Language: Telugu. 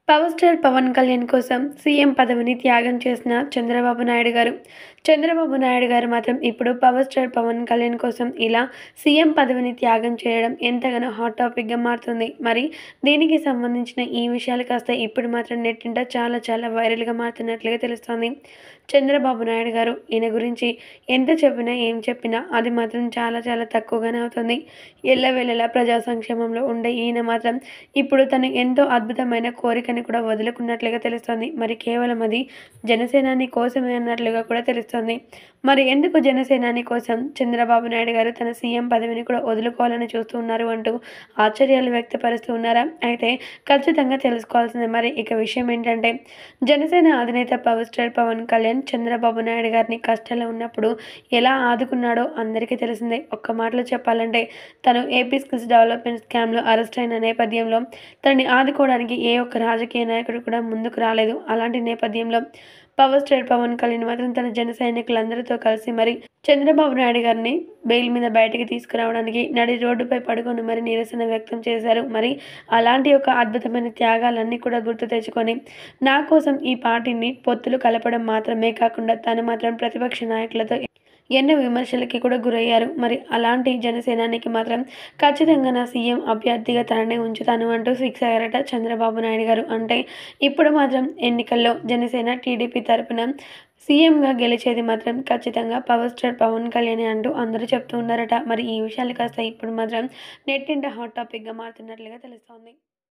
పవర్ స్టార్ పవన్ కళ్యాణ్ కోసం సీఎం పదవిని త్యాగం చేసిన చంద్రబాబు నాయుడు గారు. చంద్రబాబు నాయుడు గారు మాత్రం ఇప్పుడు పవర్ స్టార్ పవన్ కళ్యాణ్ కోసం ఇలా సీఎం పదవిని త్యాగం చేయడం ఎంతగానో హాట్ టాపిక్‌గా మారుతుంది. మరి దీనికి సంబంధించిన ఈ విషయాలు కాస్త ఇప్పుడు మాత్రం నెట్టింట చాలా చాలా వైరల్‌గా మారుతున్నట్లుగా తెలుస్తోంది. చంద్రబాబు నాయుడు గారు ఈయన గురించి ఎంత చెప్పినా, ఏం చెప్పినా అది మాత్రం చాలా చాలా తక్కువగానే అవుతుంది. ఎల్లవేళలా ప్రజా సంక్షేమంలో ఉండే ఈయన మాత్రం ఇప్పుడు తను ఎంతో అద్భుతమైన కోరికని కూడా వదులుకున్నట్లుగా తెలుస్తోంది. మరి కేవలం అది జనసేనాని కోసమే అన్నట్లుగా కూడా తెలుస్తోంది. మరి ఎందుకు జనసేనాని కోసం చంద్రబాబు నాయుడు గారు తన సీఎం పదవిని కూడా వదులుకోవాలని చూస్తూ ఉన్నారు అంటూ ఆశ్చర్యాలు వ్యక్తపరుస్తూ ఉన్నారా? అయితే ఖచ్చితంగా తెలుసుకోవాల్సిందే. మరి ఇక విషయం ఏంటంటే, జనసేన అధినేత పవర్ స్టార్ పవన్ కళ్యాణ్ చంద్రబాబు నాయుడు గారిని కష్టాల్లో ఉన్నప్పుడు ఎలా ఆదుకున్నాడో అందరికీ తెలిసిందే. ఒక్క మాటలో చెప్పాలంటే, తను ఏపీ స్కిల్స్ డెవలప్మెంట్ స్కామ్‌లో అరెస్ట్ అయిన నేపథ్యంలో తనని ఆదుకోవడానికి ఏ ఒక్క రాజకీయ నాయకుడు కూడా ముందుకు రాలేదు. అలాంటి నేపథ్యంలో పవర్ స్టార్ పవన్ కళ్యాణ్ మాత్రం తన జన సైనికులందరితో కలిసి మరి చంద్రబాబు నాయుడు గారిని బెయిల్ మీద బయటికి తీసుకురావడానికి నడి రోడ్డుపై పడుకొని మరి నిరసన వ్యక్తం చేశారు. మరి అలాంటి ఒక అద్భుతమైన త్యాగాలన్నీ కూడా గుర్తు తెచ్చుకొని, నా కోసం ఈ పార్టీని పొత్తులు కలపడం మాత్రమే కాకుండా తను మాత్రం ప్రతిపక్ష నాయకులతో ఎన్నో విమర్శలకి కూడా గురయ్యారు. మరి అలాంటి జనసేనానికి మాత్రం ఖచ్చితంగా నా సీఎం అభ్యర్థిగా తననే ఉంచుతాను అంటూ ఫిక్స్ అయ్యారట చంద్రబాబు నాయుడు గారు. అంటే ఇప్పుడు మాత్రం ఎన్నికల్లో జనసేన టీడీపీ తరపున సీఎంగా గెలిచేది మాత్రం ఖచ్చితంగా పవర్ స్టార్ పవన్ కళ్యాణ్ అంటూ అందరూ చెప్తూ ఉన్నారట. మరి ఈ విషయాలు కాస్త ఇప్పుడు మాత్రం నెట్టింట హాట్ టాపిక్‌గా మారుతున్నట్లుగా తెలుస్తోంది.